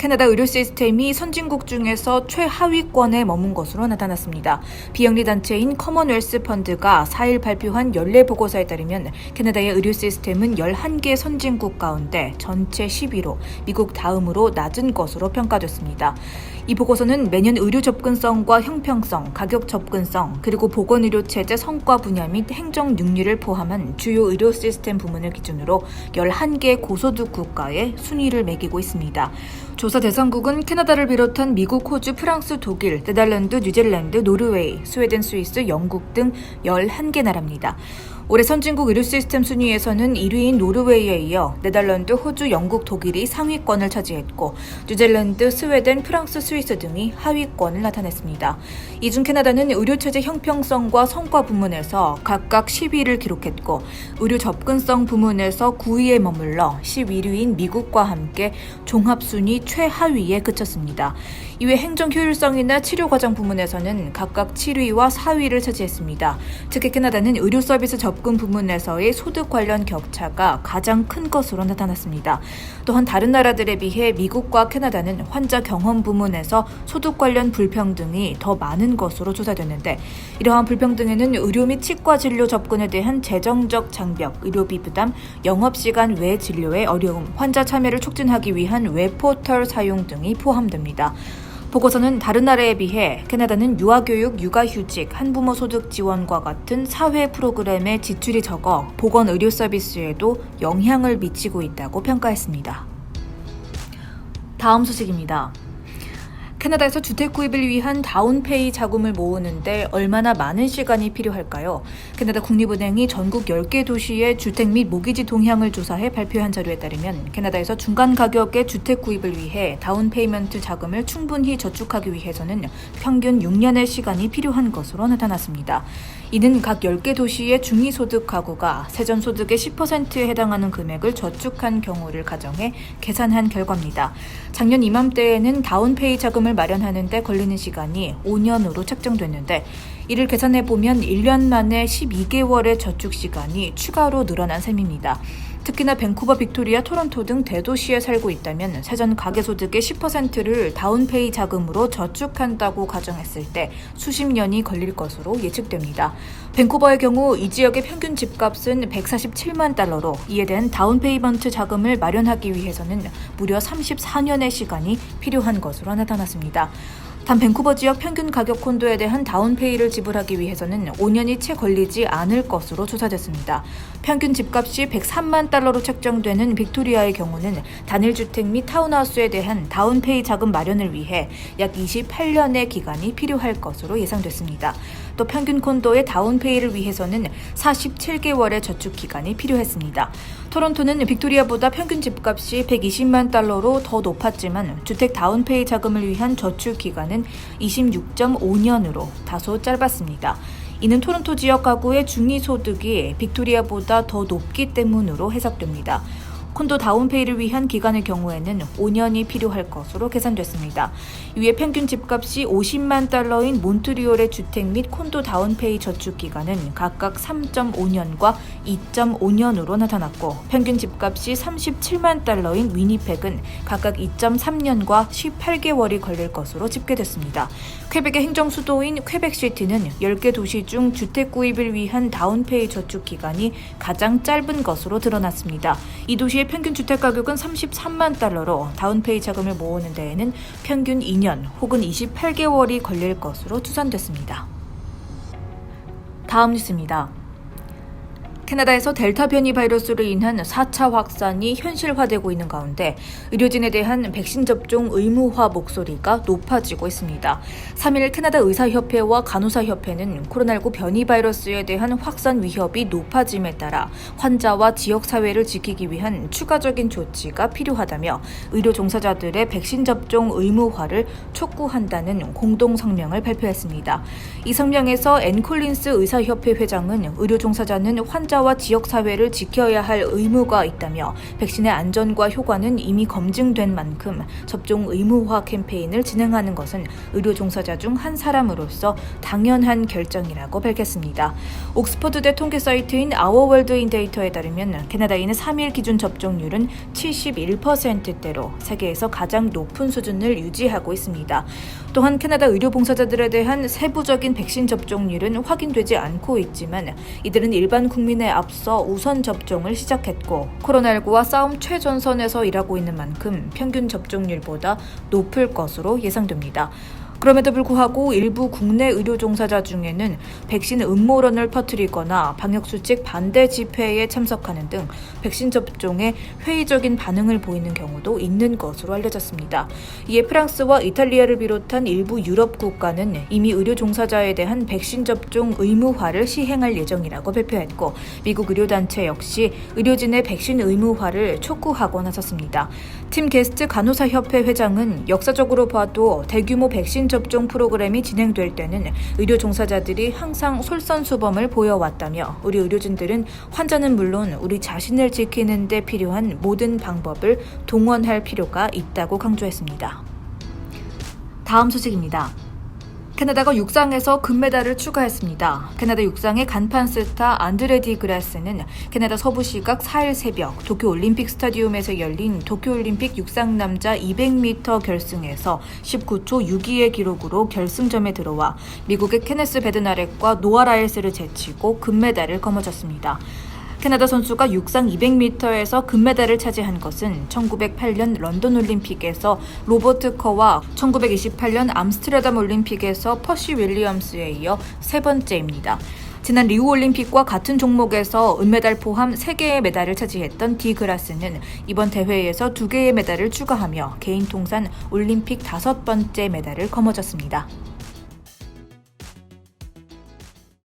캐나다 의료 시스템이 선진국 중에서 최하위권에 머문 것으로 나타났습니다. 비영리 단체인 커먼웰스 펀드가 4일 발표한 연례 보고서에 따르면 캐나다의 의료 시스템은 11개 선진국 가운데 전체 10위로 미국 다음으로 낮은 것으로 평가됐습니다. 이 보고서는 매년 의료 접근성과 형평성, 가격 접근성, 그리고 보건의료체제 성과 분야 및 행정 능률을 포함한 주요 의료 시스템 부문을 기준으로 11개 고소득 국가의 순위를 매기고 있습니다. 조사 대상국은 캐나다를 비롯한 미국, 호주, 프랑스, 독일, 네덜란드, 뉴질랜드, 노르웨이, 스웨덴, 스위스, 영국 등 11개 나라입니다. 올해 선진국 의료 시스템 순위에서는 1위인 노르웨이에 이어 네덜란드, 호주, 영국, 독일이 상위권을 차지했고 뉴질랜드, 스웨덴, 프랑스, 스위스 등이 하위권을 나타냈습니다. 이 중 캐나다는 의료체제 형평성과 성과 부문에서 각각 10위를 기록했고 의료 접근성 부문에서 9위에 머물러 11위인 미국과 함께 종합순위 최하위에 그쳤습니다. 이외 행정 효율성이나 치료 과정 부문에서는 각각 7위와 4위를 차지했습니다. 특히 캐나다는 의료 서비스 접근 부문에서의 소득 관련 격차가 가장 큰 것으로 나타났습니다. 또한 다른 나라들에 비해 미국과 캐나다는 환자 경험 부문에서 소득 관련 불평등이 더 많은 것으로 조사됐는데 이러한 불평등에는 의료 및 치과 진료 접근에 대한 재정적 장벽, 의료비 부담, 영업시간 외 진료의 어려움, 환자 참여를 촉진하기 위한 웹포털 사용 등이 포함됩니다. 보고서는 다른 나라에 비해 캐나다는 유아교육, 육아휴직, 한부모 소득 지원과 같은 사회 프로그램의 지출이 적어 보건의료 서비스에도 영향을 미치고 있다고 평가했습니다. 다음 소식입니다. 캐나다에서 주택 구입을 위한 다운페이 자금을 모으는데 얼마나 많은 시간이 필요할까요? 캐나다 국립은행이 전국 10개 도시의 주택 및 모기지 동향을 조사해 발표한 자료에 따르면 캐나다에서 중간 가격의 주택 구입을 위해 다운페이먼트 자금을 충분히 저축하기 위해서는 평균 6년의 시간이 필요한 것으로 나타났습니다. 이는 각 10개 도시의 중위소득 가구가 세전소득의 10%에 해당하는 금액을 저축한 경우를 가정해 계산한 결과입니다. 작년 이맘때에는 다운페이 자금을 마련하는 데 걸리는 시간이 5년으로 책정됐는데 이를 계산해보면 1년 만에 12개월의 저축 시간이 추가로 늘어난 셈입니다. 특히나 밴쿠버, 빅토리아, 토론토 등 대도시에 살고 있다면 세전 가계소득의 10%를 다운페이 자금으로 저축한다고 가정했을 때 수십 년이 걸릴 것으로 예측됩니다. 밴쿠버의 경우 이 지역의 평균 집값은 147만 달러로 이에 대한 다운페이먼트 자금을 마련하기 위해서는 무려 34년의 시간이 필요한 것으로 나타났습니다. 단 밴쿠버 지역 평균 가격 콘도에 대한 다운페이를 지불하기 위해서는 5년이 채 걸리지 않을 것으로 조사됐습니다. 평균 집값이 103만 달러로 책정되는 빅토리아의 경우는 단일주택 및 타운하우스에 대한 다운페이 자금 마련을 위해 약 28년의 기간이 필요할 것으로 예상됐습니다. 또 평균 콘도의 다운페이를 위해서는 47개월의 저축 기간이 필요했습니다. 토론토는 빅토리아보다 평균 집값이 120만 달러로 더 높았지만 주택 다운페이 자금을 위한 저축 기간은 26.5년으로 다소 짧았습니다. 이는 토론토 지역 가구의 중위소득이 빅토리아보다 더 높기 때문으로 해석됩니다. 콘도 다운페이를 위한 기간의 경우에는 5년이 필요할 것으로 계산됐습니다. 이에 평균 집값이 50만 달러인 몬트리올의 주택 및 콘도 다운페이 저축 기간은 각각 3.5년과 2.5년으로 나타났고 평균 집값이 37만 달러인 위니펙은 각각 2.3년과 18개월이 걸릴 것으로 집계됐습니다. 퀘벡의 행정 수도인 퀘벡시티는 10개 도시 중 주택 구입을 위한 다운페이 저축 기간이 가장 짧은 것으로 드러났습니다. 이 도시의 평균 주택 가격은 33만 달러로 다운페이 자금을 모으는 데에는 평균 2년 혹은 28개월이 걸릴 것으로 추산됐습니다. 다음 뉴스입니다. 캐나다에서 델타 변이 바이러스로 인한 4차 확산이 현실화되고 있는 가운데 의료진에 대한 백신 접종 의무화 목소리가 높아지고 있습니다. 3일 캐나다 의사협회와 간호사협회는 코로나19 변이 바이러스에 대한 확산 위협이 높아짐에 따라 환자와 지역사회를 지키기 위한 추가적인 조치가 필요하다며 의료 종사자들의 백신 접종 의무화를 촉구한다는 공동 성명을 발표했습니다. 이 성명에서 앤 콜린스 의사협회 회장은 의료 종사자는 환자 환자와 지역사회를 지켜야 할 의무가 있다며 백신의 안전과 효과는 이미 검증된 만큼 접종 의무화 캠페인을 진행하는 것은 의료 종사자 중 한 사람으로서 당연한 결정이라고 밝혔습니다. 옥스퍼드대 통계 사이트인 아워월드인데이터에 따르면 캐나다인의 3일 기준 접종률은 71%대로 세계에서 가장 높은 수준을 유지하고 있습니다. 또한 캐나다 의료 봉사자들에 대한 세부적인 백신 접종률은 확인되지 않고 있지만 이들은 일반 국민에 앞서 우선 접종을 시작했고 코로나19와 싸움 최전선에서 일하고 있는 만큼 평균 접종률보다 높을 것으로 예상됩니다. 그럼에도 불구하고 일부 국내 의료 종사자 중에는 백신 음모론을 퍼뜨리거나 방역수칙 반대 집회에 참석하는 등 백신 접종에 회의적인 반응을 보이는 경우도 있는 것으로 알려졌습니다. 이에 프랑스와 이탈리아를 비롯한 일부 유럽 국가는 이미 의료 종사자에 대한 백신 접종 의무화를 시행할 예정이라고 발표했고 미국 의료단체 역시 의료진의 백신 의무화를 촉구하고 나섰습니다. 팀 게스트 간호사협회 회장은 역사적으로 봐도 대규모 백신 접종 프로그램이 진행될 때는 의료 종사자들이 항상 솔선수범을 보여왔다며 우리 의료진들은 환자는 물론 우리 자신을 지키는 데 필요한 모든 방법을 동원할 필요가 있다고 강조했습니다. 다음 소식입니다. 캐나다가 육상에서 금메달을 추가했습니다. 캐나다 육상의 간판 스타 안드레 디 그라스는 캐나다 서부 시각 4일 새벽 도쿄올림픽 스타디움에서 열린 도쿄올림픽 육상 남자 200m 결승에서 19초 62의 기록으로 결승점에 들어와 미국의 케네스 베드나렉과 노아 라일스를 제치고 금메달을 거머쥐었습니다. 캐나다 선수가 육상 200m에서 금메달을 차지한 것은 1908년 런던 올림픽에서 로버트 커와 1928년 암스테르담 올림픽에서 퍼시 윌리엄스에 이어 세 번째입니다. 지난 리우 올림픽과 같은 종목에서 은메달 포함 3개의 메달을 차지했던 디 그라스는 이번 대회에서 2개의 메달을 추가하며 개인 통산 올림픽 5번째 메달을 거머쥐었습니다.